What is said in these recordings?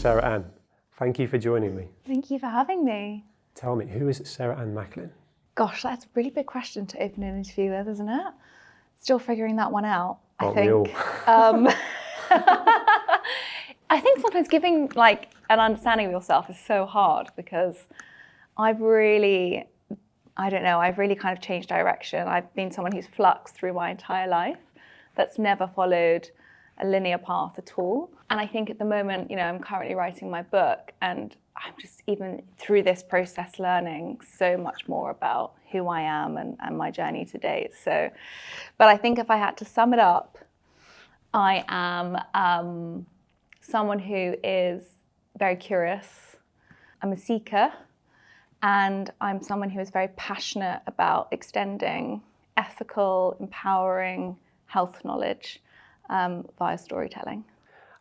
Sarah Ann, thank you for joining me. Thank you for having me. Tell me, who is Sarah Ann Macklin? Gosh, that's a really big question to open an interview with, isn't it? Still figuring that one out, I think. We all? I think sometimes giving like an understanding of yourself is so hard because I've really kind of changed direction. I've been someone who's fluxed through my entire life, that's never followed a linear path at all. And I think at the moment, I'm currently writing my book, and I'm just even through this process learning so much more about who I am and my journey to date. But I think if I had to sum it up, I am someone who is very curious. I'm a seeker, and I'm someone who is very passionate about extending ethical, empowering health knowledge via storytelling.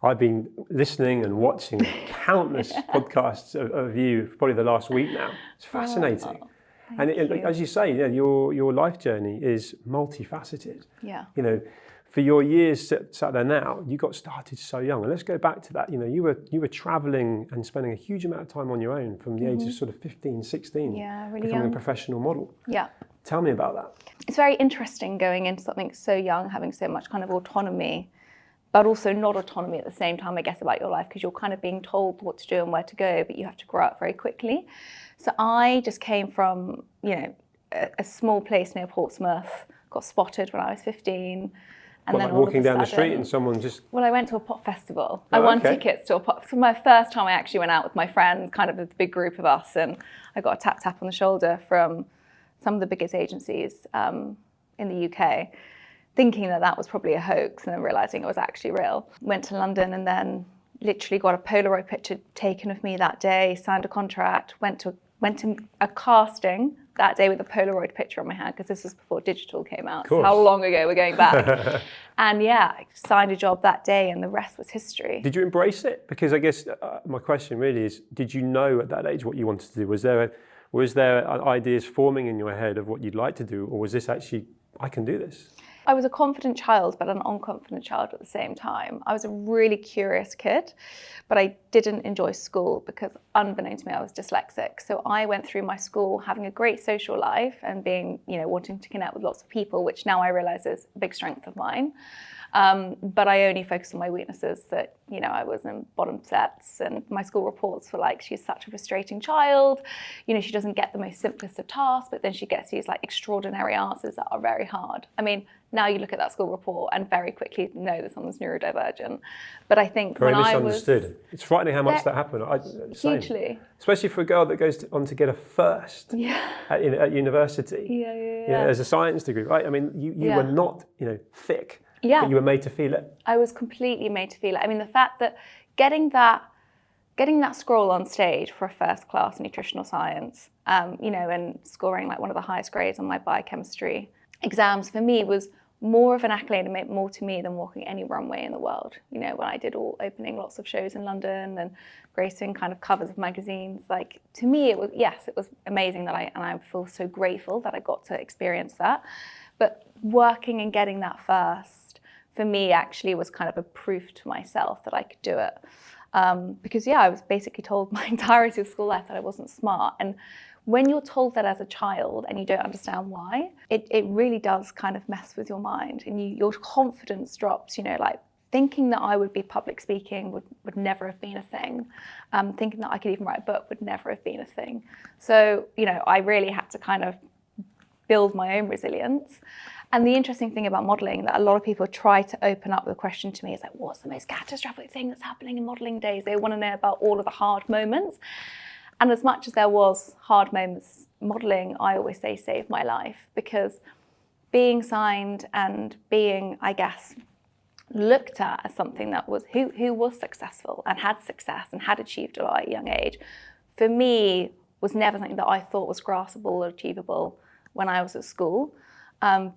I've been listening and watching countless podcasts of you for probably the last week now. It's fascinating. Thank you. As you say, your life journey is multifaceted. Yeah. For your years sat there now, you got started so young. And let's go back to that. You were traveling and spending a huge amount of time on your own from the age of sort of 15, 16. Yeah, really becoming young. a professional model. Yeah. Tell me about that. It's very interesting going into something so young, having so much kind of autonomy, but also not autonomy at the same time, I guess, about your life, because you're kind of being told what to do and where to go, but you have to grow up very quickly. So I just came from, a small place near Portsmouth, got spotted when I was 15. And then like walking down the street and someone just... Well, I went to a pop festival. I won tickets to a pop... So my first time I actually went out with my friends, kind of a big group of us, and I got a tap on the shoulder from some of the biggest agencies in the UK, thinking that was probably a hoax, and then realising it was actually real. Went to London and then literally got a Polaroid picture taken of me that day, signed a contract, went to a casting that day with a Polaroid picture on my hand, because this was before digital came out. So how long ago we're going back? And I signed a job that day, and the rest was history. Did you embrace it? Because I guess my question really is, did you know at that age what you wanted to do? Was there ideas forming in your head of what you'd like to do, or was this actually, I can do this? I was a confident child, but an unconfident child at the same time. I was a really curious kid, but I didn't enjoy school because, unbeknown to me, I was dyslexic. So I went through my school having a great social life and being, wanting to connect with lots of people, which now I realise is a big strength of mine. But I only focused on my weaknesses, that, I was in bottom sets, and my school reports were like, she's such a frustrating child. She doesn't get the most simplest of tasks, but then she gets these like extraordinary answers that are very hard. I mean, now you look at that school report and very quickly know that someone's neurodivergent. But I think very when misunderstood. I was... It's frightening how much that happened. Hugely. Especially for a girl that goes on to get a first at university. Yeah. As a science degree, right? I mean, you were not, thick. Yeah. But you were made to feel it. I was completely made to feel it. I mean, the fact that getting that scroll on stage for a first class nutritional science, and scoring like one of the highest grades on my biochemistry exams, for me was more of an accolade and meant more to me than walking any runway in the world. When I did opening lots of shows in London and gracing kind of covers of magazines, like to me it was amazing that I feel so grateful that I got to experience that. But working and getting that first, for me, actually was kind of a proof to myself that I could do it. Because I was basically told my entirety of school life that I wasn't smart. And when you're told that as a child and you don't understand why, it really does kind of mess with your mind, and your confidence drops. Like thinking that I would be public speaking would never have been a thing. Thinking that I could even write a book would never have been a thing. So, I really had to kind of build my own resilience. And the interesting thing about modelling that a lot of people try to open up with a question to me is like, what's the most catastrophic thing that's happening in modelling days? They want to know about all of the hard moments. And as much as there was hard moments, modelling, I always say, saved my life, because being signed and being, I guess, looked at as something that was who was successful and had success and had achieved a lot at a young age, for me was never something that I thought was graspable or achievable when I was at school.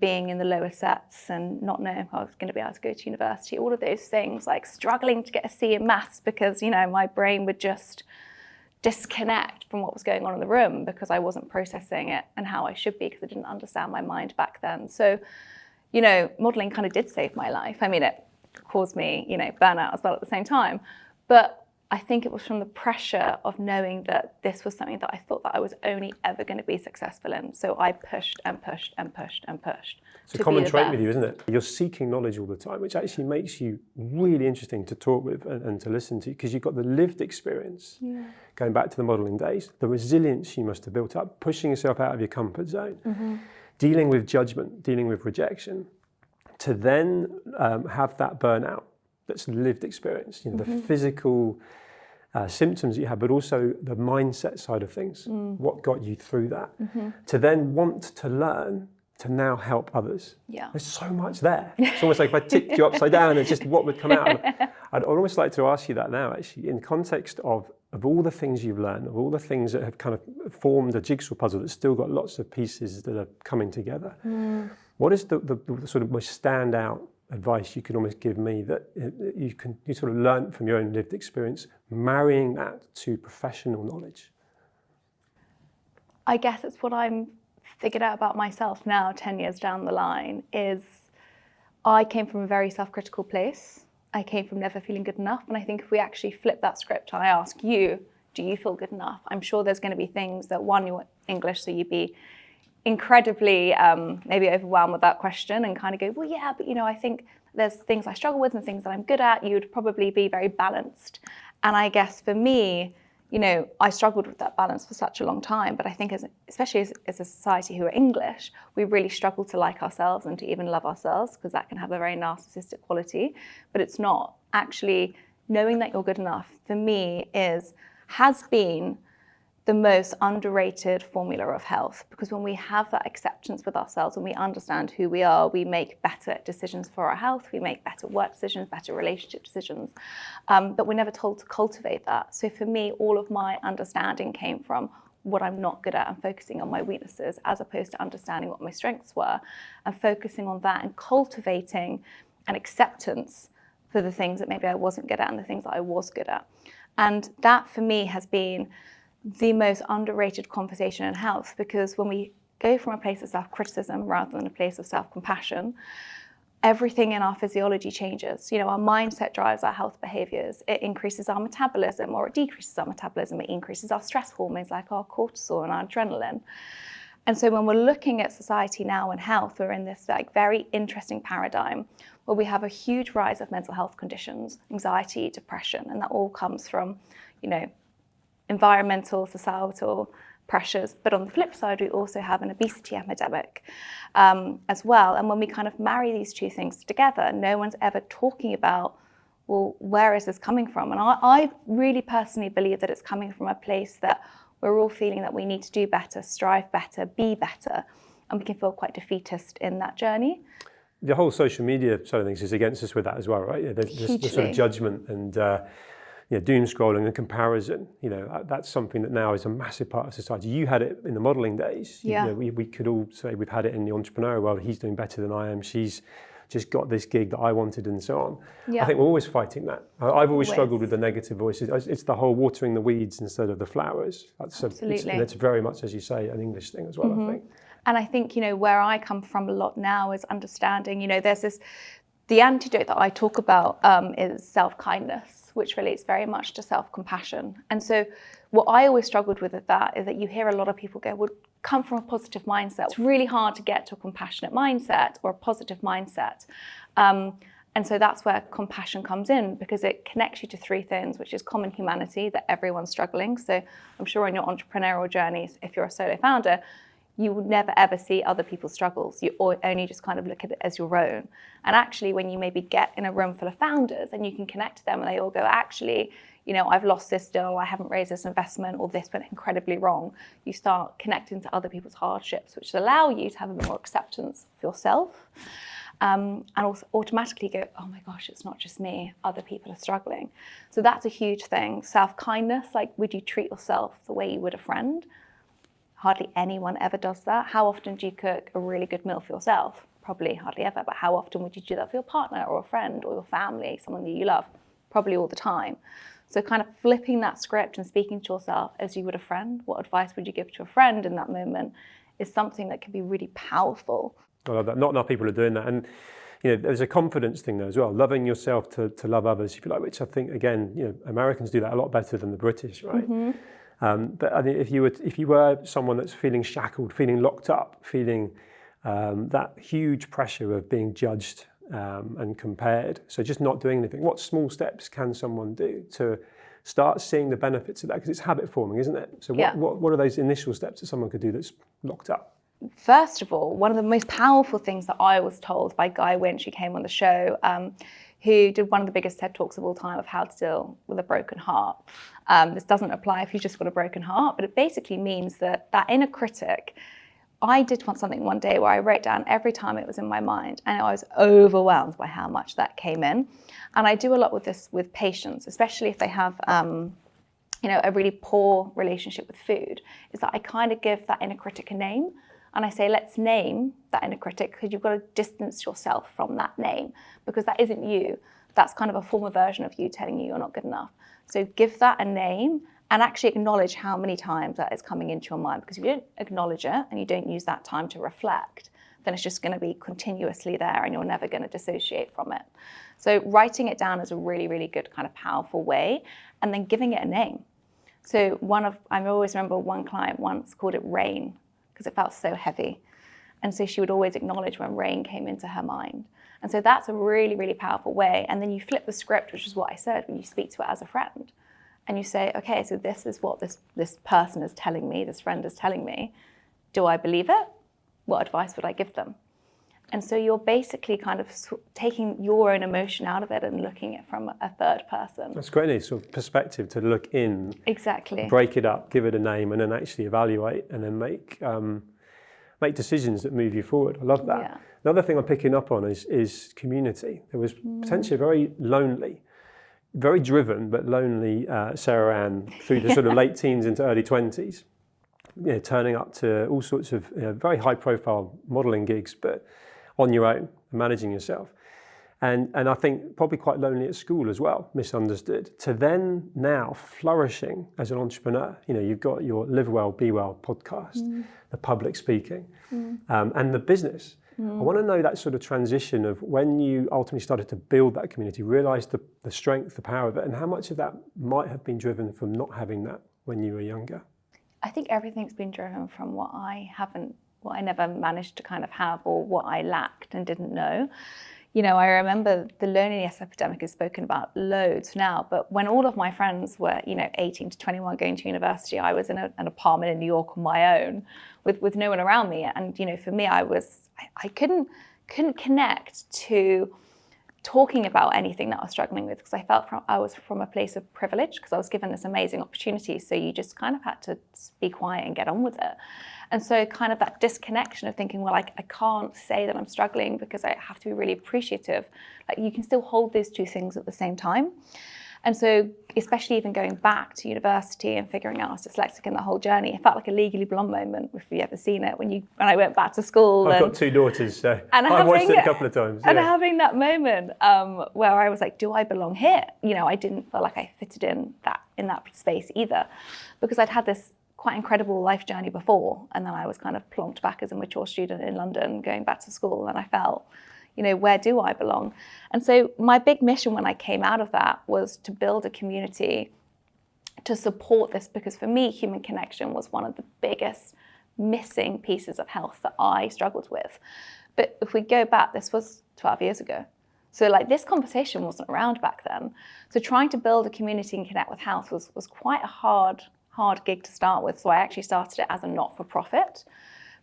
Being in the lower sets and not knowing if I was going to be able to go to university, all of those things, like struggling to get a C in maths because, my brain would just disconnect from what was going on in the room because I wasn't processing it and how I should be, because I didn't understand my mind back then. So, modelling kind of did save my life. I mean, it caused me, burnout as well at the same time. But I think it was from the pressure of knowing that this was something that I thought that I was only ever going to be successful in. So I pushed and pushed and pushed and pushed. It's a common trait with you, isn't it? You're seeking knowledge all the time, which actually makes you really interesting to talk with and to listen to, because you've got the lived experience, going back to the modelling days, the resilience you must have built up, pushing yourself out of your comfort zone, dealing with judgment, dealing with rejection, to then have that burnout that's lived experience, the physical symptoms you had, but also the mindset side of things, what got you through that, to then want to learn to now help others. Yeah. There's so much there. It's almost like if I tipped you upside down, it's just what would come out. I'd almost like to ask you that now, actually, in context of all the things you've learned, of all the things that have kind of formed a jigsaw puzzle that's still got lots of pieces that are coming together. What is the sort of most standout advice you could almost give me that you sort of learn from your own lived experience, marrying that to professional knowledge? I guess it's what I'm figured out about myself now, 10 years down the line, is I came from a very self-critical place. I came from never feeling good enough. And I think if we actually flip that script and I ask you, do you feel good enough? I'm sure there's going to be things that, one, you're English, so you'd be incredibly maybe overwhelmed with that question and kind of go, well, yeah, but I think there's things I struggle with and things that I'm good at. You would probably be very balanced. And I guess for me, I struggled with that balance for such a long time, but I think especially as a society who are English, we really struggle to like ourselves and to even love ourselves, because that can have a very narcissistic quality, but it's not. Actually, knowing that you're good enough, for me, has been the most underrated formula of health, because when we have that acceptance with ourselves, when we understand who we are, we make better decisions for our health, we make better work decisions, better relationship decisions, but we're never told to cultivate that. So for me, all of my understanding came from what I'm not good at and focusing on my weaknesses, as opposed to understanding what my strengths were and focusing on that and cultivating an acceptance for the things that maybe I wasn't good at and the things that I was good at. And that for me has been the most underrated conversation in health, because when we go from a place of self-criticism rather than a place of self-compassion, everything in our physiology changes. Our mindset drives our health behaviors. It increases our metabolism or it decreases our metabolism. It increases our stress hormones like our cortisol and our adrenaline. And so when we're looking at society now and health, we're in this very interesting paradigm where we have a huge rise of mental health conditions, anxiety, depression, and that all comes from, environmental, societal pressures. But on the flip side, we also have an obesity epidemic as well. And when we kind of marry these two things together, no one's ever talking about, well, where is this coming from? And I really personally believe that it's coming from a place that we're all feeling that we need to do better, strive better, be better. And we can feel quite defeatist in that journey. The whole social media side of things is against us with that as well, right? There's the sort of judgment and doom scrolling and comparison. That's something that now is a massive part of society. You had it in the modelling days. We could all say we've had it in the entrepreneurial world. He's doing better than I am. She's just got this gig that I wanted, and so on. I think we're always fighting that. I've always struggled with the negative voices. It's the whole watering the weeds instead of the flowers. Absolutely. It's very much, as you say, an English thing as well, I think. And I think, where I come from a lot now is understanding, there's the antidote that I talk about is self-kindness, which relates very much to self-compassion. And so what I always struggled with that is that you hear a lot of people go, well, come from a positive mindset. It's really hard to get to a compassionate mindset or a positive mindset. And so that's where compassion comes in, because it connects you to three things, which is common humanity, that everyone's struggling. So I'm sure in your entrepreneurial journeys, if you're a solo founder, you would never ever see other people's struggles. You only just kind of look at it as your own. And actually, when you maybe get in a room full of founders and you can connect to them and they all go, actually, I've lost this deal, I haven't raised this investment, or this went incredibly wrong. You start connecting to other people's hardships, which allow you to have a bit more acceptance of yourself. And also automatically go, oh my gosh, it's not just me, other people are struggling. So that's a huge thing. Self-kindness, would you treat yourself the way you would a friend? Hardly anyone ever does that. How often do you cook a really good meal for yourself? Probably hardly ever. But how often would you do that for your partner or a friend or your family, someone that you love? Probably all the time. So kind of flipping that script and speaking to yourself as you would a friend, what advice would you give to a friend in that moment, is something that can be really powerful. I love that. Not enough people are doing that. And there's a confidence thing there as well, loving yourself to love others, if you like, which I think, again, Americans do that a lot better than the British, right? But I think if you were someone that's feeling shackled, feeling locked up, feeling that huge pressure of being judged and compared, so just not doing anything, what small steps can someone do to start seeing the benefits of that? Because it's habit forming, isn't it? So what are those initial steps that someone could do that's locked up? First of all, one of the most powerful things that I was told by Guy Winch, who came on the show, who did one of the biggest TED Talks of all time of how to deal with a broken heart. This doesn't apply if you've just got a broken heart, but it basically means that inner critic. I did something one day where I wrote down every time it was in my mind, and I was overwhelmed by how much that came in. And I do a lot with this with patients, especially if they have a really poor relationship with food, is that I kind of give that inner critic a name. And I say, let's name that inner critic, because you've got to distance yourself from that name, because that isn't you. That's kind of a former version of you telling you you're not good enough. So give that a name and actually acknowledge how many times that is coming into your mind. Because if you don't acknowledge it and you don't use that time to reflect, then it's just going to be continuously there and you're never going to dissociate from it. So writing it down is a really, really good kind of powerful way, and then giving it a name. So I always remember one client once called it rain, because it felt so heavy. And so she would always acknowledge when rain came into her mind. And so that's a really, really powerful way. And then you flip the script, which is what I said, when you speak to it as a friend. And you say, okay, so this is what this person is telling me, this friend is telling me. Do I believe it? What advice would I give them? And so you're basically kind of taking your own emotion out of it and looking at it from a third person. That's great, sort of perspective to look in. Exactly. Break it up, give it a name, and then actually evaluate, and then make decisions that move you forward. I love that. Yeah. Another thing I'm picking up on is community. There was potentially a very lonely, very driven but lonely Sarah Ann through the sort of late teens into early 20s, turning up to all sorts of very high-profile modelling gigs, but on your own, managing yourself. And I think probably quite lonely at school as well, misunderstood, to then now flourishing as an entrepreneur. You've got your Live Well, Be Well podcast, the public speaking, and the business. I want to know that sort of transition of when you ultimately started to build that community, realised the strength, the power of it, and how much of that might have been driven from not having that when you were younger. I think everything's been driven from what I never managed to kind of have, or what I lacked and didn't know. I remember the loneliness epidemic is spoken about loads now, but when all of my friends were, 18 to 21 going to university, I was in an apartment in New York on my own with no one around me. And, for me, I couldn't connect to talking about anything that I was struggling with, because I felt I was from a place of privilege, because I was given this amazing opportunity. So you just kind of had to be quiet and get on with it. And so kind of that disconnection of thinking, well, I can't say that I'm struggling because I have to be really appreciative. Like, you can still hold those two things at the same time. And so, especially even going back to university and figuring out I was dyslexic in the whole journey, it felt like a Legally Blonde moment, if you've ever seen it, when I went back to school. I've got two daughters, so I watched it a couple of times. And having that moment where I was like, do I belong here? I didn't feel like I fitted in that space either, because I'd had this quite incredible life journey before, and then I was kind of plonked back as a mature student in London, going back to school, and I felt, where do I belong? And so my big mission when I came out of that was to build a community to support this, because for me, human connection was one of the biggest missing pieces of health that I struggled with. But if we go back, this was 12 years ago. So this conversation wasn't around back then. So trying to build a community and connect with health was quite a hard gig to start with. So I actually started it as a not-for-profit,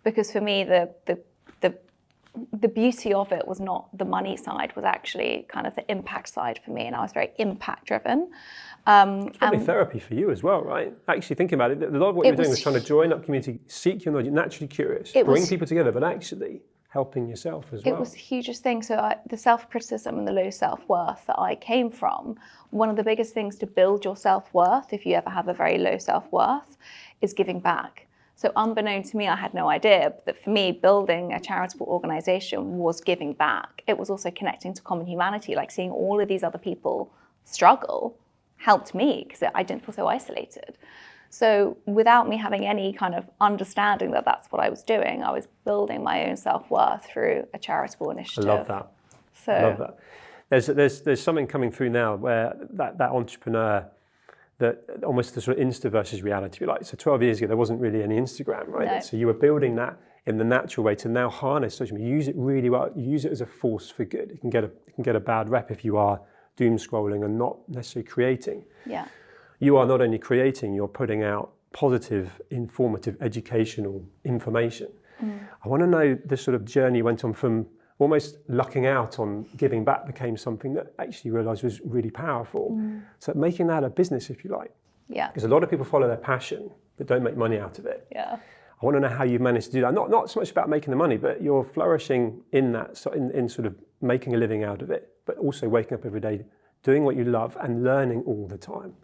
because for me, the beauty of it was not the money side, was actually kind of the impact side for me, and I was very impact driven. It's probably therapy for you as well, right? Actually thinking about it, a lot of what you're doing was trying to join up community, seek your knowledge, naturally curious, bring people together, but actually helping yourself as well. It was the hugest thing. So the self-criticism and the low self-worth that I came from, one of the biggest things to build your self-worth, if you ever have a very low self-worth, is giving back. So unbeknown to me, I had no idea that for me, building a charitable organization was giving back. It was also connecting to common humanity, like seeing all of these other people struggle helped me, because I didn't feel so isolated. So without me having any kind of understanding that that's what I was doing, I was building my own self-worth through a charitable initiative. I love that. So I love that. There's something coming through now where that entrepreneur, that almost the sort of Insta versus reality, if you like. So 12 years ago, there wasn't really any Instagram, right? No. So you were building that in the natural way to now harness social media, use it really well, use it as a force for good. It can get a bad rep if you are doom scrolling and not necessarily creating. Yeah. You are not only creating, you're putting out positive, informative, educational information. I want to know the sort of journey you went on from almost lucking out on giving back became something that actually you realised was really powerful. So making that a business, if you like. Yeah. Because a lot of people follow their passion, but don't make money out of it. Yeah. I want to know how you've managed to do that. Not so much about making the money, but you're flourishing in that, so in sort of making a living out of it, but also waking up every day, doing what you love and learning all the time.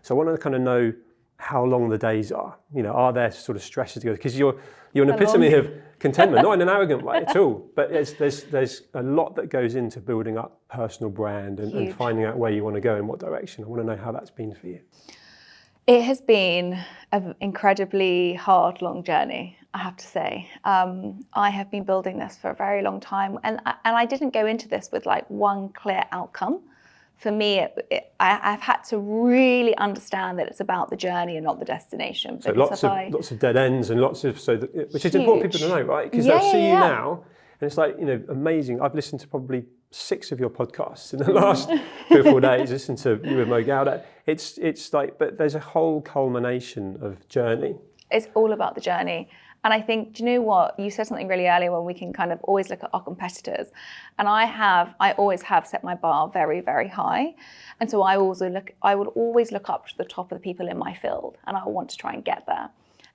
So I want to kind of know how long the days are. You know, are there sort of stresses to go? Because you're an epitome of contentment, not in an arrogant way at all, but there's a lot that goes into building up personal brand and finding out where you want to go in what direction. I want to know how that's been for you. It has been an incredibly hard, long journey, I have to say. I have been building this for a very long time, and I didn't go into this with like one clear outcome. For me, I've had to really understand that it's about the journey and not the destination. So lots of dead ends and which is important for people to know, right? Because they'll see you now, and it's like, you know, amazing. I've listened to probably 6 of your podcasts in the last 3 or 4 days. Listened to you with Mo Gauda. It's like, but there's a whole culmination of journey. It's all about the journey. And I think, do you know what? You said something really earlier when we can kind of always look at our competitors. And I always have set my bar very, very high. And so I would always look up to the top of the people in my field, and I want to try and get there.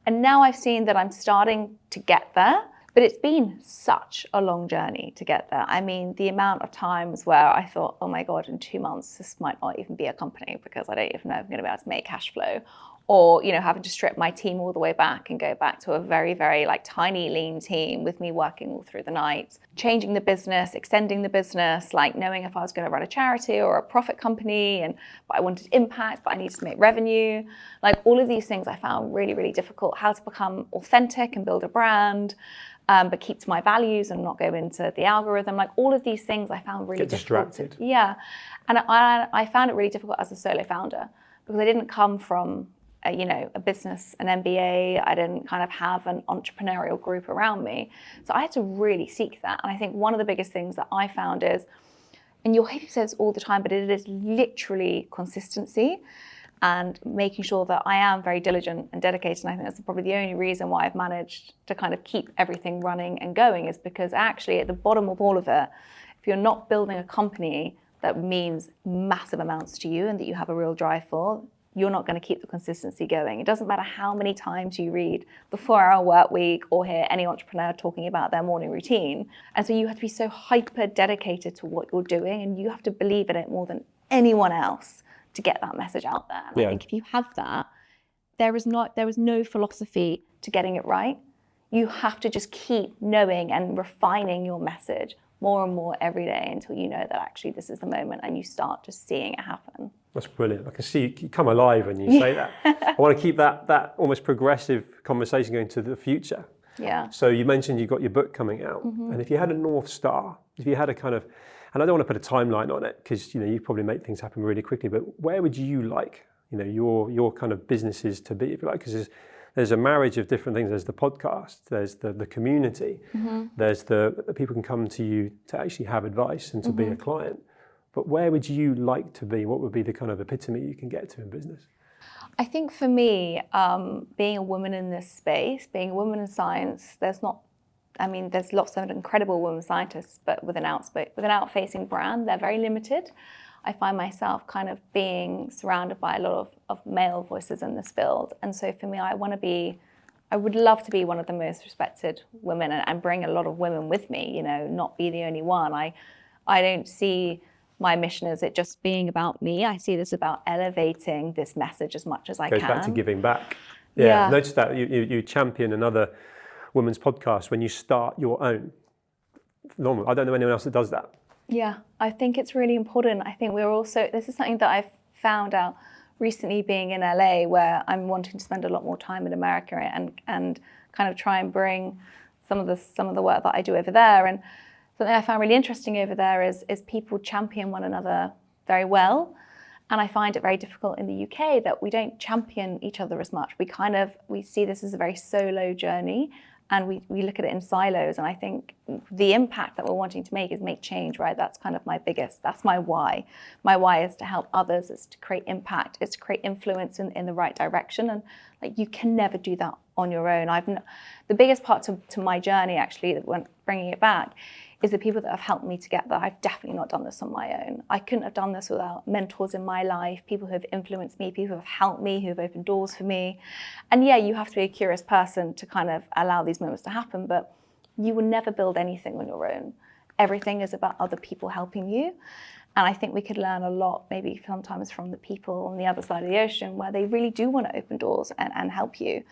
And now I've seen that I'm starting to get there, but it's been such a long journey to get there. I mean, the amount of times where I thought, oh my God, in 2 months, this might not even be a company because I don't even know if I'm going to be able to make cash flow. Or, you know, having to strip my team all the way back and go back to a very, very like tiny, lean team with me working all through the night, changing the business, extending the business, like knowing if I was going to run a charity or a profit company, but I wanted impact, but I needed to make revenue. Like all of these things I found really, really difficult. How to become authentic and build a brand, but keep to my values and not go into the algorithm. Like all of these things I found really difficult. Get distracted. Yeah. And I found it really difficult as a solo founder because I didn't come from a business, an MBA. I didn't kind of have an entrepreneurial group around me. So I had to really seek that. And I think one of the biggest things that I found is, and you'll hear people say this all the time, but it is literally consistency and making sure that I am very diligent and dedicated. And I think that's probably the only reason why I've managed to kind of keep everything running and going, is because actually at the bottom of all of it, if you're not building a company that means massive amounts to you and that you have a real drive for, you're not going to keep the consistency going. It doesn't matter how many times you read the 4-Hour Work Week or hear any entrepreneur talking about their morning routine. And so you have to be so hyper dedicated to what you're doing, and you have to believe in it more than anyone else to get that message out there. And I think if you have that, there is no philosophy to getting it right. You have to just keep knowing and refining your message more and more every day until you know that actually this is the moment and you start just seeing it happen. That's brilliant. I can see you come alive when you say that. I want to keep that almost progressive conversation going to the future. Yeah. So you mentioned you've got your book coming out, and if you had a North Star, if you had a kind of, and I don't want to put a timeline on it because you probably make things happen really quickly, but where would you like your kind of businesses to be, if you like? Because there's a marriage of different things. There's the podcast, there's the community, there's the people can come to you to actually have advice and to be a client. But where would you like to be? What would be the kind of epitome you can get to in business? I think for me, being a woman in this space, being a woman in science, there's lots of incredible women scientists, but with an out-facing brand, they're very limited. I find myself kind of being surrounded by a lot of male voices in this field. And so for me, I would love to be one of the most respected women and bring a lot of women with me, not be the only one. I don't see my mission as it just being about me. I see this about elevating this message as much as I can. Goes back to giving back. Yeah. Notice that you champion another woman's podcast when you start your own. Normal. I don't know anyone else that does that. Yeah, I think it's really important. I think this is something that I've found out recently being in LA, where I'm wanting to spend a lot more time in America and kind of try and bring some of the work that I do over there. And something I found really interesting over there is people champion one another very well. And I find it very difficult in the UK that we don't champion each other as much. We see this as a very solo journey, and we look at it in silos. And I think the impact that we're wanting to make is make change, right? That's kind of that's my why. My why is to help others, is to create impact, is to create influence in the right direction. And like, you can never do that on your own. The biggest part to my journey, actually, that when bringing it back, is the people that have helped me to get there. I've definitely not done this on my own. I couldn't have done this without mentors in my life, people who have influenced me, people who have helped me, who have opened doors for me. And yeah, you have to be a curious person to kind of allow these moments to happen, but you will never build anything on your own. Everything is about other people helping you. And I think we could learn a lot, maybe sometimes from the people on the other side of the ocean, where they really do want to open doors and help you.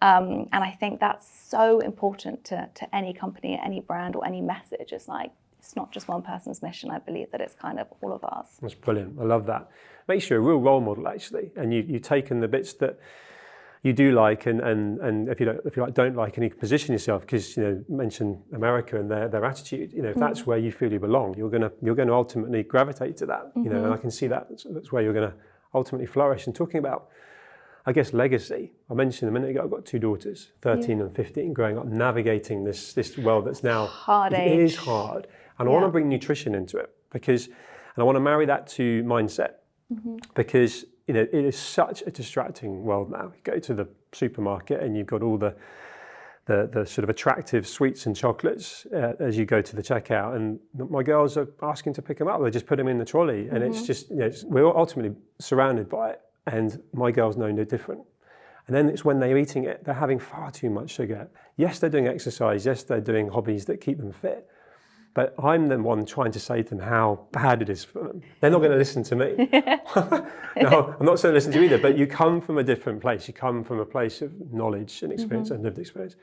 And I think that's so important to any company, any brand, or any message. It's like, it's not just one person's mission. I believe that it's kind of all of ours. That's brilliant. I love that. Makes you a real role model, actually. And you've taken the bits that you do like, and if you don't like, and you can position yourself, because mention America and their attitude. If that's where you feel you belong, you're going to ultimately gravitate to that. And I can see that's where you're going to ultimately flourish. And talking about, I guess, legacy. I mentioned a minute ago, I've got 2 daughters, 13 and 15, growing up, navigating this world that's now hard. It is hard, and I want to bring nutrition into it and I want to marry that to mindset, because it is such a distracting world now. You go to the supermarket and you've got all the sort of attractive sweets and chocolates as you go to the checkout, and my girls are asking to pick them up. They just put them in the trolley, and it's just we're ultimately surrounded by it, and my girls know no different. And then it's when they're eating it, they're having far too much sugar. Yes, they're doing exercise. Yes, they're doing hobbies that keep them fit. But I'm the one trying to say to them how bad it is for them. They're not going to listen to me. No, I'm not saying listen to you either, but you come from a different place. You come from a place of knowledge and experience and lived experience.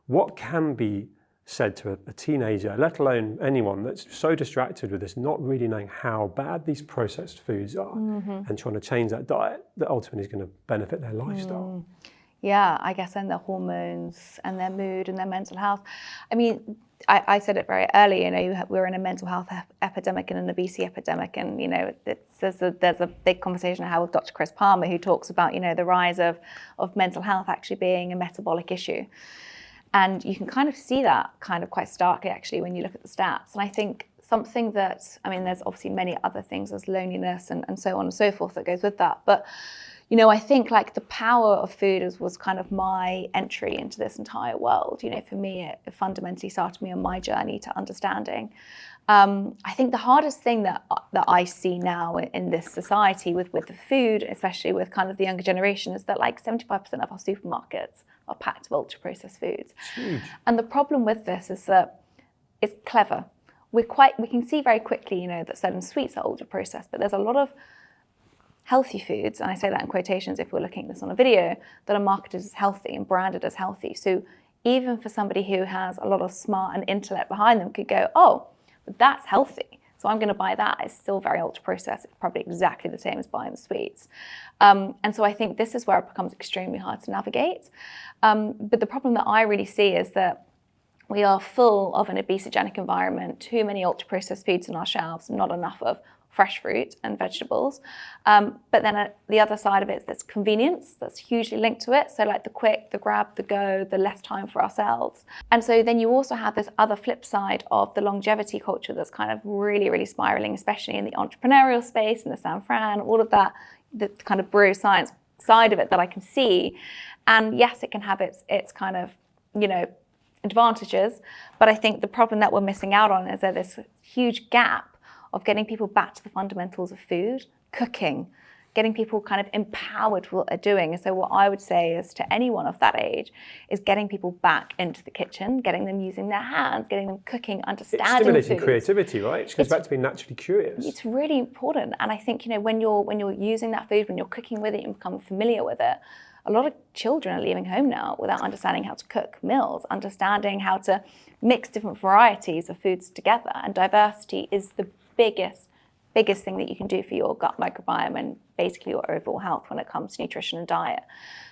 What can be said to a teenager, let alone anyone that's so distracted with this, not really knowing how bad these processed foods are, and trying to change that diet that ultimately is going to benefit their lifestyle. Yeah, I guess, and their hormones and their mood and their mental health. I mean, I said it very early, we're in a mental health epidemic and an obesity epidemic, and there's a big conversation I have with Dr. Chris Palmer, who talks about the rise of mental health actually being a metabolic issue. And you can kind of see that kind of quite starkly actually when you look at the stats. And I think something that, there's obviously many other things, there's loneliness and so on and so forth that goes with that. But I think like the power of food was kind of my entry into this entire world. For me, it fundamentally started me on my journey to understanding. I think the hardest thing that I see now in this society with the food, especially with kind of the younger generation, is that like 75% of our supermarkets are packed with ultra-processed foods. Huge. And the problem with this is that it's clever. We can see very quickly, that certain sweets are ultra-processed, but there's a lot of healthy foods, and I say that in quotations if we're looking at this on a video, that are marketed as healthy and branded as healthy. So even for somebody who has a lot of smart and intellect behind them could go, oh, but that's healthy, so I'm going to buy that. It's still very ultra-processed. It's probably exactly the same as buying the sweets. And so I think this is where it becomes extremely hard to navigate. But the problem that I really see is that we are full of an obesogenic environment, too many ultra-processed foods on our shelves, not enough of fresh fruit and vegetables. But then the other side of it is this convenience that's hugely linked to it. So like the quick, the grab, the go, the less time for ourselves. And so then you also have this other flip side of the longevity culture that's kind of really, really spiraling, especially in the entrepreneurial space and the San Fran, all of that, the kind of bro science side of it that I can see. And yes, it can have its kind of, advantages. But I think the problem that we're missing out on is that there's this huge gap of getting people back to the fundamentals of food, cooking, getting people kind of empowered with what they're doing. And so what I would say is to anyone of that age is getting people back into the kitchen, getting them using their hands, getting them cooking, understanding food. It's stimulating creativity, right? It goes back to being naturally curious. It's really important. And I think, when you're using that food, when you're cooking with it, you become familiar with it. A lot of children are leaving home now without understanding how to cook meals, understanding how to mix different varieties of foods together. And diversity is the biggest thing that you can do for your gut microbiome and basically your overall health when it comes to nutrition and diet.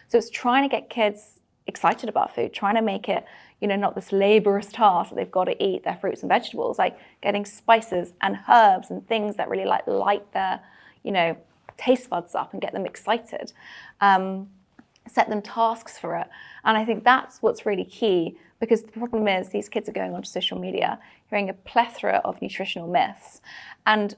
So it's trying to get kids excited about food, trying to make it, not this laborious task that they've got to eat their fruits and vegetables, like getting spices and herbs and things that really like light their, taste buds up and get them excited. Set them tasks for it. And I think that's what's really key, because the problem is these kids are going onto social media, hearing a plethora of nutritional myths. And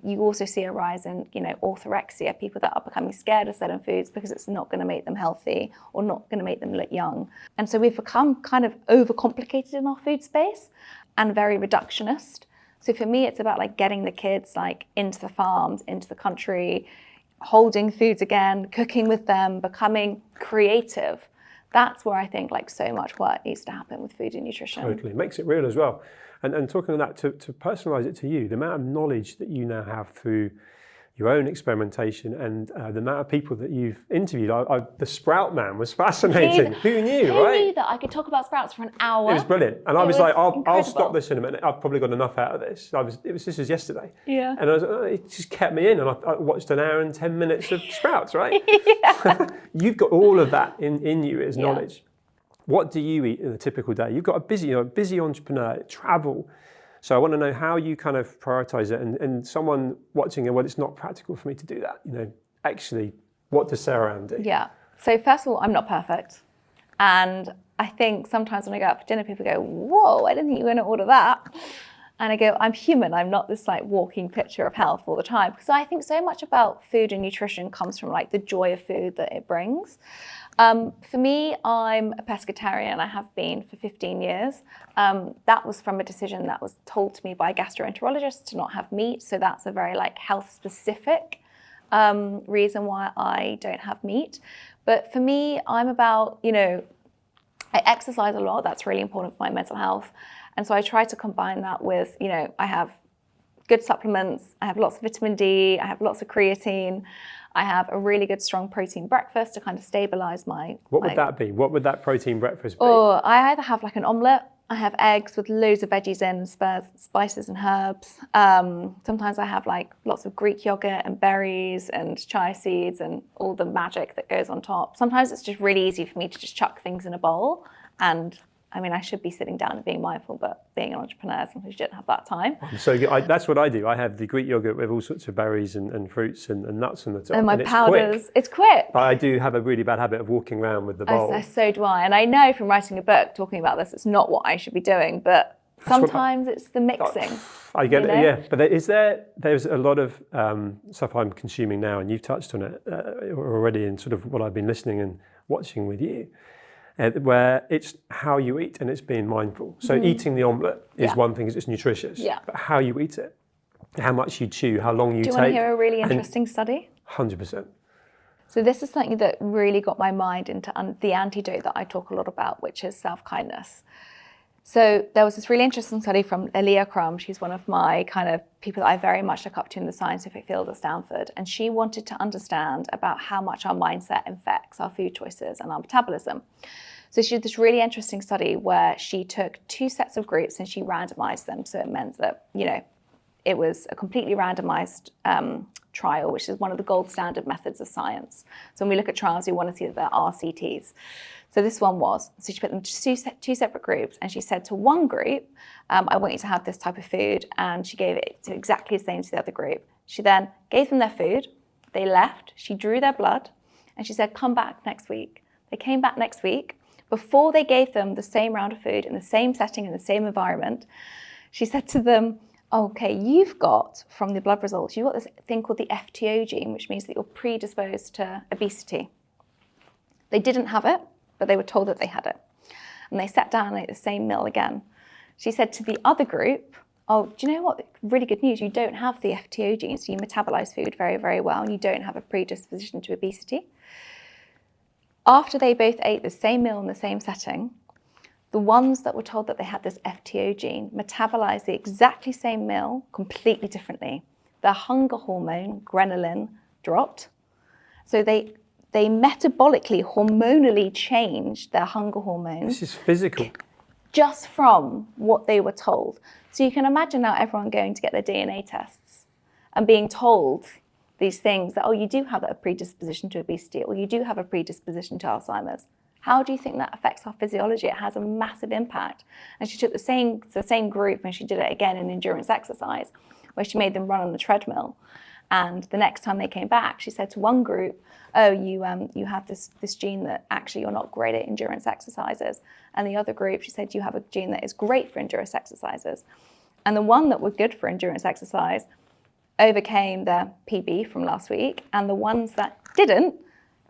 you also see a rise in, orthorexia, people that are becoming scared of certain foods because it's not going to make them healthy or not going to make them look young. And so we've become kind of overcomplicated in our food space and very reductionist. So for me, it's about like getting the kids like into the farms, into the country, holding foods again, cooking with them, becoming creative. That's where I think like so much work needs to happen with food and nutrition. Totally, makes it real as well. And talking on that, to personalise it to you, the amount of knowledge that you now have through your own experimentation and the amount of people that you've interviewed. The Sprout Man was fascinating. Who knew, right? Who knew that I could talk about sprouts for an hour? It was brilliant. And I was like, I'll incredible. stop this in a minute. I've probably got enough out of this. This was yesterday. Yeah. And it just kept me in. And I watched an hour and 10 minutes of sprouts, right? You've got all of that in you as knowledge. What do you eat in a typical day? You've got a busy entrepreneur, travel. So I want to know how you kind of prioritize it, and someone watching, well, it's not practical for me to do that. Actually, what does Sarah Ann do? Yeah. So first of all, I'm not perfect. And I think sometimes when I go out for dinner, people go, whoa, I didn't think you were going to order that. And I go, I'm human. I'm not this like walking picture of health all the time. Because I think so much about food and nutrition comes from like the joy of food that it brings. For me, I'm a pescatarian. I have been for 15 years. That was from a decision that was told to me by a gastroenterologist to not have meat. So that's a very like health specific reason why I don't have meat. But for me, I'm about, I exercise a lot. That's really important for my mental health. And so I try to combine that with, I have good supplements. I have lots of vitamin D. I have lots of creatine. I have a really good strong protein breakfast to kind of stabilize my... What would that be? What would that protein breakfast be? Oh, I either have like an omelette. I have eggs with loads of veggies in, spices and herbs. Sometimes I have like lots of Greek yogurt and berries and chia seeds and all the magic that goes on top. Sometimes it's just really easy for me to just chuck things in a bowl. And I should be sitting down and being mindful, but being an entrepreneur, sometimes you don't have that time. So that's what I do. I have the Greek yogurt with all sorts of berries and fruits and nuts on the top. And my powders. It's quick. But I do have a really bad habit of walking around with the bowl. So do I. And I know from writing a book, talking about this, it's not what I should be doing, but sometimes it's the mixing. I get it, yeah. But there's a lot of stuff I'm consuming now, and you've touched on it already in sort of what I've been listening and watching with you. Where it's how you eat and it's being mindful. So eating the omelette is one thing, it's nutritious. Yeah. But how you eat it, how much you chew, how long you take. Do you want to hear a really interesting study? 100%. So this is something that really got my mind into the antidote that I talk a lot about, which is self-kindness. So there was this really interesting study from Elia Crum. She's one of my kind of people that I very much look up to in the scientific field at Stanford. And she wanted to understand about how much our mindset affects our food choices and our metabolism. So she did this really interesting study where she took two sets of groups and she randomized them. So it meant that, it was a completely randomized trial, which is one of the gold standard methods of science. So when we look at trials, we want to see that there are RCTs. So this one was, so she put them to two separate groups, and she said to one group, I want you to have this type of food, and she gave it to exactly the same to the other group. She then gave them their food, they left, she drew their blood, and she said, come back next week. They came back next week. Before they gave them the same round of food in the same setting, in the same environment, she said to them, okay, you've got, from the blood results, you've got this thing called the FTO gene, which means that you're predisposed to obesity. They didn't have it, but they were told that they had it. And they sat down and ate the same meal again. She said to the other group, oh, do you know what? Really good news. You don't have the FTO gene, so you metabolize food very, very well, and you don't have a predisposition to obesity. After they both ate the same meal in the same setting, the ones that were told that they had this FTO gene metabolized the exactly same meal completely differently. Their hunger hormone, ghrelin, dropped. So they metabolically, hormonally changed their hunger hormones. This is physical. Just from what they were told. So you can imagine now everyone going to get their DNA tests and being told these things that, oh, you do have a predisposition to obesity, or you do have a predisposition to Alzheimer's. How do you think that affects our physiology? It has a massive impact. And she took the same group and she did it again in endurance exercise, where she made them run on the treadmill. And the next time they came back, she said to one group, oh, you have this gene that actually you're not great at endurance exercises. And the other group, she said, you have a gene that is great for endurance exercises. And the one that were good for endurance exercise overcame their PB from last week. And the ones that didn't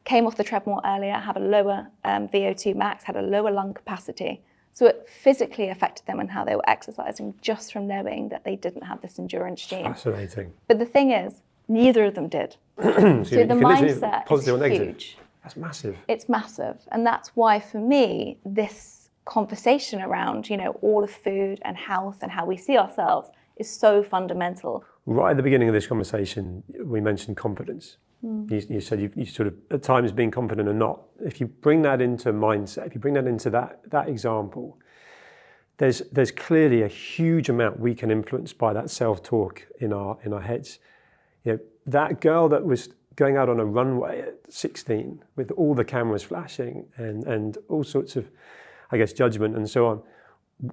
came off the treadmill earlier, have a lower VO2 max, had a lower lung capacity. So it physically affected them and how they were exercising just from knowing that they didn't have this endurance gene. Fascinating. But the thing is, neither of them did. So the mindset positive or is negative. huge. That's massive. It's massive. And that's why, for me, this conversation around, all of food and health and how we see ourselves is so fundamental. Right at the beginning of this conversation, we mentioned confidence. You said you sort of, at times, being confident or not. If you bring that into mindset, if you bring that into that example, there's clearly a huge amount we can influence by that self-talk in our heads. That girl that was going out on a runway at 16 with all the cameras flashing and all sorts of, I guess, judgment and so on.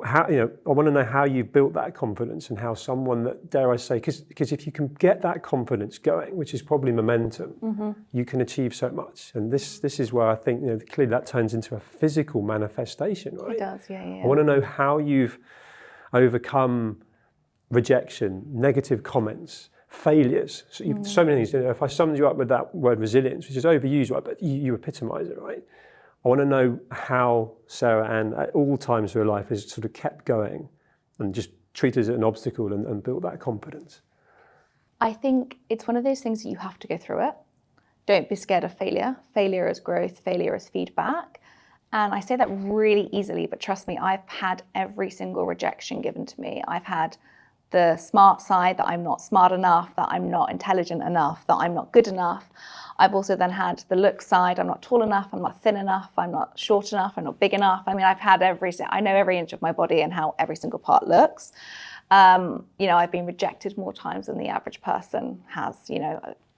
How, I want to know how you built that confidence and how someone that, dare I say, because if you can get that confidence going, which is probably momentum, you can achieve so much. And this is where I think, clearly that turns into a physical manifestation, right? It does, yeah. I want to know how you've overcome rejection, negative comments, failures. So many things. If I summed you up with that word resilience, which is overused, right, but you epitomise it, right? I want to know how Sarah Ann, at all times of her life, has sort of kept going and just treated it an obstacle and built that confidence. I think it's one of those things that you have to go through it. Don't be scared of failure. Failure is growth, failure is feedback. And I say that really easily, but trust me, I've had every single rejection given to me. I've had the smart side, that I'm not smart enough, that I'm not intelligent enough, that I'm not good enough. I've also then had the look side, I'm not tall enough, I'm not thin enough, I'm not short enough, I'm not big enough. I mean, I've had I know every inch of my body and how every single part looks. I've been rejected more times than the average person has,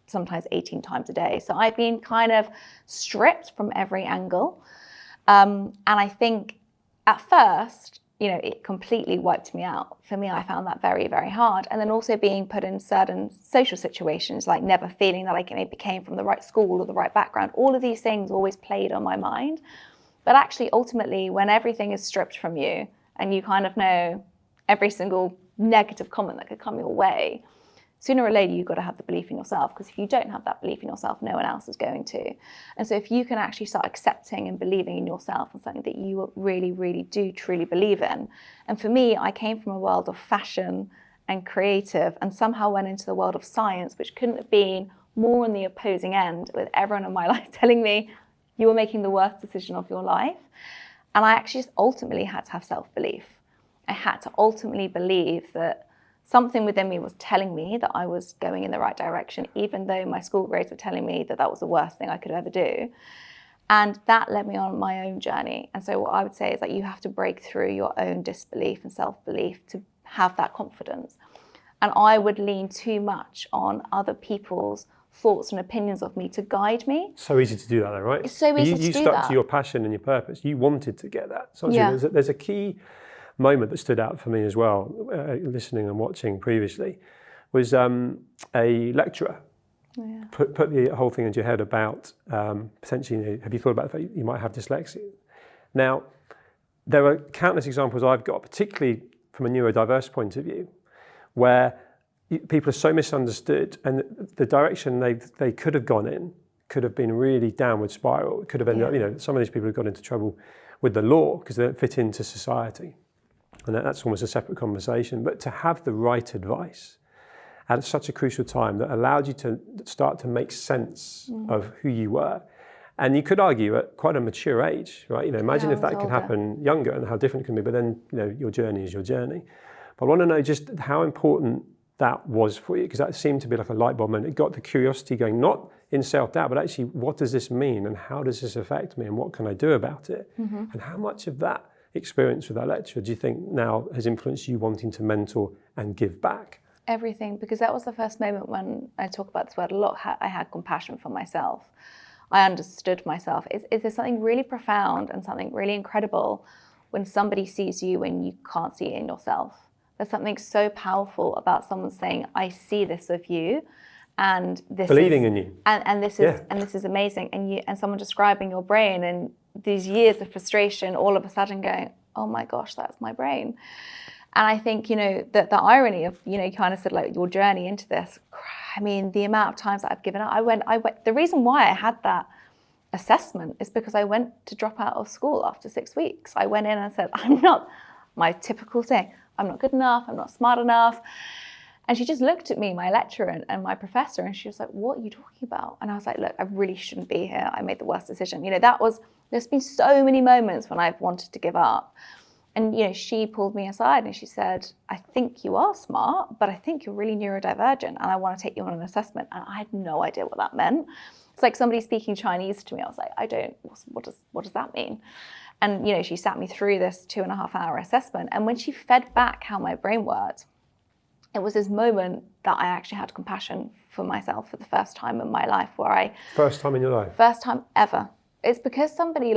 sometimes 18 times a day. So I've been kind of stripped from every angle. And I think at first, it completely wiped me out. For me, I found that very, very hard. And then also being put in certain social situations, like never feeling that I maybe came from the right school or the right background. All of these things always played on my mind. But actually, ultimately, when everything is stripped from you and you kind of know every single negative comment that could come your way, sooner or later, you've got to have the belief in yourself, because if you don't have that belief in yourself, no one else is going to. And so if you can actually start accepting and believing in yourself and something that you really, really do truly believe in. And for me, I came from a world of fashion and creative and somehow went into the world of science, which couldn't have been more on the opposing end, with everyone in my life telling me you were making the worst decision of your life. And I actually just ultimately had to have self-belief. I had to ultimately believe that something within me was telling me that I was going in the right direction, even though my school grades were telling me that that was the worst thing I could ever do. And that led me on my own journey. And so what I would say is that you have to break through your own disbelief and self-belief to have that confidence. And I would lean too much on other people's thoughts and opinions of me to guide me. So easy to do that though, right? It's so easy to do that. You stuck to your passion and your purpose. You wanted to get that. So Yeah. there's a key moment that stood out for me as well, listening and watching previously, was a lecturer put the whole thing into your head about potentially, have you thought about the fact you might have dyslexia? Now, there are countless examples I've got, particularly from a neurodiverse point of view, where people are so misunderstood and the direction they could have gone in could have been a really downward spiral. It could have ended up, some of these people have got into trouble with the law because they don't fit into society. And that's almost a separate conversation. But to have the right advice at such a crucial time that allowed you to start to make sense of who you were. And you could argue at quite a mature age, right? Imagine if that could happen younger and how different it can be. But then, your journey is your journey. But I want to know just how important that was for you, because that seemed to be like a light bulb, and it got the curiosity going, not in self-doubt, but actually, what does this mean and how does this affect me and what can I do about it? And how much of that experience with that lecturer do you think now has influenced you wanting to mentor and give back? Everything, because that was the first moment when I talk about this word a lot. I had compassion for myself. I understood myself. There's something really profound and something really incredible when somebody sees you when you can't see it in yourself. There's something so powerful about someone saying, I see this of you, and this believing in you. And this is amazing. And someone describing your brain and these years of frustration all of a sudden going, oh my gosh, that's my brain. And I think, the irony of, you kind of said like your journey into this, I mean, the amount of times that I've given up, I went, the reason why I had that assessment is because I went to drop out of school after 6 weeks. I went in and said, I'm not, my typical saying, I'm not good enough, I'm not smart enough. And she just looked at me, my lecturer and my professor, and she was like, what are you talking about? And I was like, look, I really shouldn't be here. I made the worst decision. There's been so many moments when I've wanted to give up. And, she pulled me aside and she said, I think you are smart, but I think you're really neurodivergent and I want to take you on an assessment. And I had no idea what that meant. It's like somebody speaking Chinese to me. I was like, what does that mean? And, she sat me through this 2.5-hour assessment. And when she fed back how my brain worked, it was this moment that I actually had compassion for myself for the first time in my life First time in your life? First time ever. It's because somebody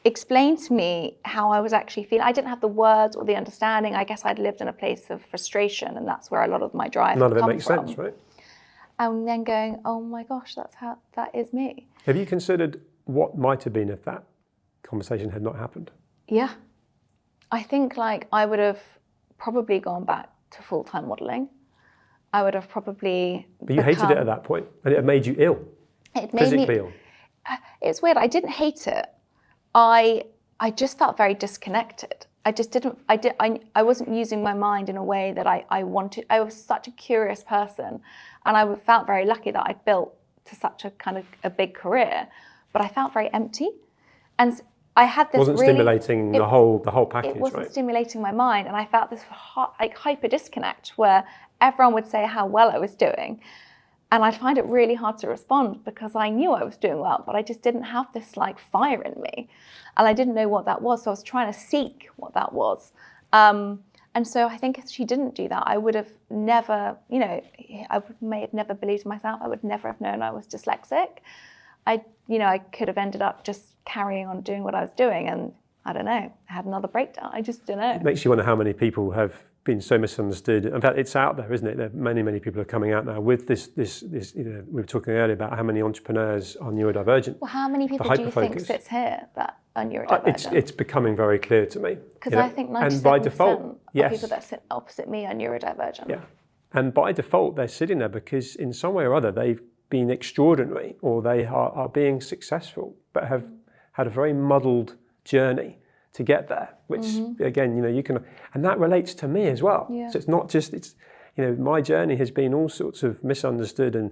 explained to me how I was actually feeling. I didn't have the words or the understanding. I guess I'd lived in a place of frustration, and that's where a lot of my drive None of it come makes from. sense, right? And then going, oh my gosh, that is me. Have you considered what might have been if that conversation had not happened? Yeah. I think I would have probably gone back to full-time modelling. I would have probably But you hated it at that point, and it made you ill. It made physically me ill. It's weird. I didn't hate it. I just felt very disconnected. I wasn't using my mind in a way that I wanted. I was such a curious person, and I felt very lucky that I'd built to such a kind of a big career, but I felt very empty. And I had this wasn't stimulating the whole package, it wasn't right? stimulating my mind, and I felt this hyper disconnect where everyone would say how well I was doing, and I'd find it really hard to respond because I knew I was doing well, but I just didn't have this fire in me, and I didn't know what that was. So I was trying to seek what that was, and so I think if she didn't do that, I would have never, may have never believed in myself. I would never have known I was dyslexic. I could have ended up just carrying on doing what I was doing, and I don't know, I had another breakdown. I just don't know. It makes you wonder how many people have been so misunderstood. In fact, it's out there, isn't it? There are many people are coming out now with this. We were talking earlier about how many entrepreneurs are neurodivergent. Well, how many people do you think sits here that are neurodivergent? It's becoming very clear to me. Because I think 97% of people that sit opposite me are neurodivergent. Yeah, and by default, they're sitting there because in some way or other they've been extraordinary, or they are being successful, but have had a very muddled journey to get there, which again, you can, and that relates to me as well. Yeah. So it's not just, my journey has been all sorts of misunderstood and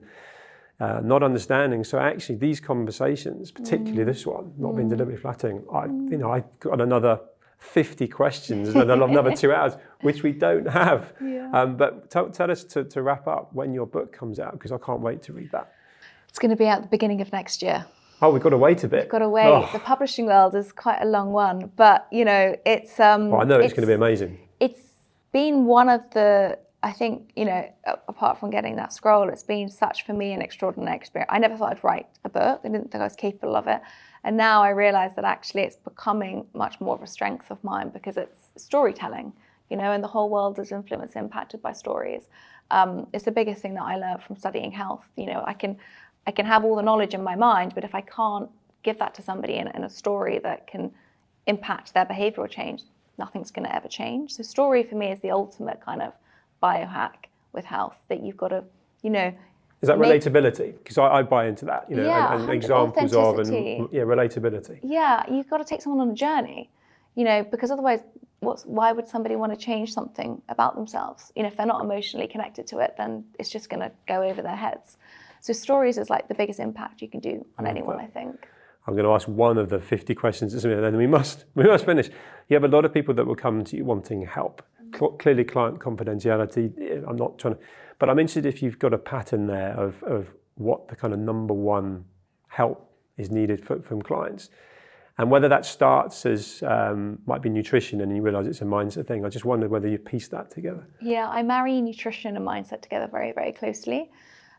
not understanding. So actually these conversations, particularly this one, not being deliberately flattering, I got another 50 questions and another 2 hours, which we don't have. Yeah. But tell us to wrap up when your book comes out, because I can't wait to read that. It's going to be out at the beginning of next year. Oh, we've got to wait a bit. We've got to wait. Oh. The publishing world is quite a long one, but it's. Well, I know it's going to be amazing. It's been one of the, I think, apart from getting that scroll, it's been such for me an extraordinary experience. I never thought I'd write a book. I didn't think I was capable of it. And now I realise that actually it's becoming much more of a strength of mine because it's storytelling, and the whole world is influenced, impacted by stories. It's the biggest thing that I learned from studying health. I can have all the knowledge in my mind, but if I can't give that to somebody in a story that can impact their behavioural change, nothing's going to ever change. So story for me is the ultimate kind of biohack with health, that you've got to, Is that relatability? Because I buy into that, and examples of, and relatability. Yeah, you've got to take someone on a journey, because otherwise, why would somebody want to change something about themselves? If they're not emotionally connected to it, then it's just going to go over their heads. So stories is the biggest impact you can do on anyone, I think. I'm going to ask one of the 50 questions, and then we must finish. You have a lot of people that will come to you wanting help. Clearly, client confidentiality. I'm not trying to, but I'm interested if you've got a pattern there of what the kind of number one help is needed from clients, and whether that starts as might be nutrition, and you realise it's a mindset thing. I just wondered whether you piece that together. Yeah, I marry nutrition and mindset together very, very closely.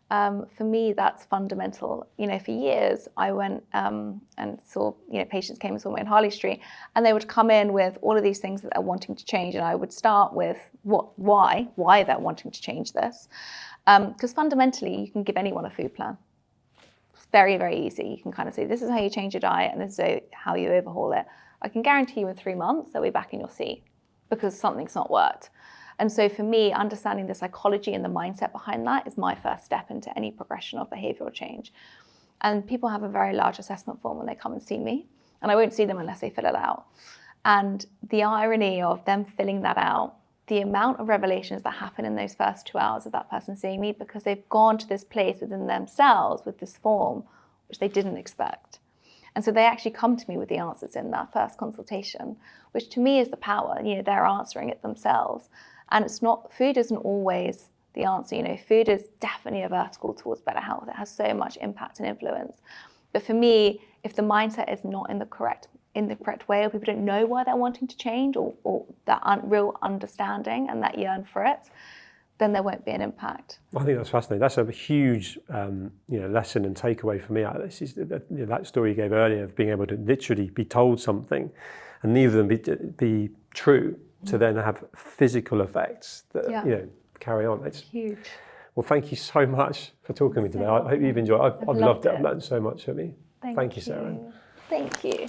For me, that's fundamental. You know, for years, I went and saw, you know, patients came and saw me in Harley Street, and they would come in with all of these things that they're wanting to change, and I would start with why they're wanting to change this. Because fundamentally, you can give anyone a food plan. It's very, very easy. You can kind of say, this is how you change your diet, and this is how you overhaul it. I can guarantee you in 3 months, they'll be back in your seat because something's not worked. And so for me, understanding the psychology and the mindset behind that is my first step into any progression of behavioural change. And people have a very large assessment form when they come and see me, and I won't see them unless they fill it out. And the irony of them filling that out, the amount of revelations that happen in those first 2 hours of that person seeing me, because they've gone to this place within themselves with this form, which they didn't expect. And so they actually come to me with the answers in that first consultation, which to me is the power. You know, they're answering it themselves. And it's not, food isn't always the answer. You know, food is definitely a vertical towards better health. It has so much impact and influence. But for me, if the mindset is not in the correct way, or people don't know why they're wanting to change, or that real understanding and that yearn for it, then there won't be an impact. I think that's fascinating. That's a huge lesson and takeaway for me out of this. Is that story you gave earlier of being able to literally be told something and neither of them be true, to then have physical effects that carry on. It's huge. Well, thank you so much for talking to me today. I hope you've enjoyed it. I've loved it. I've learned so much from you. Thank you, Sarah. Thank you.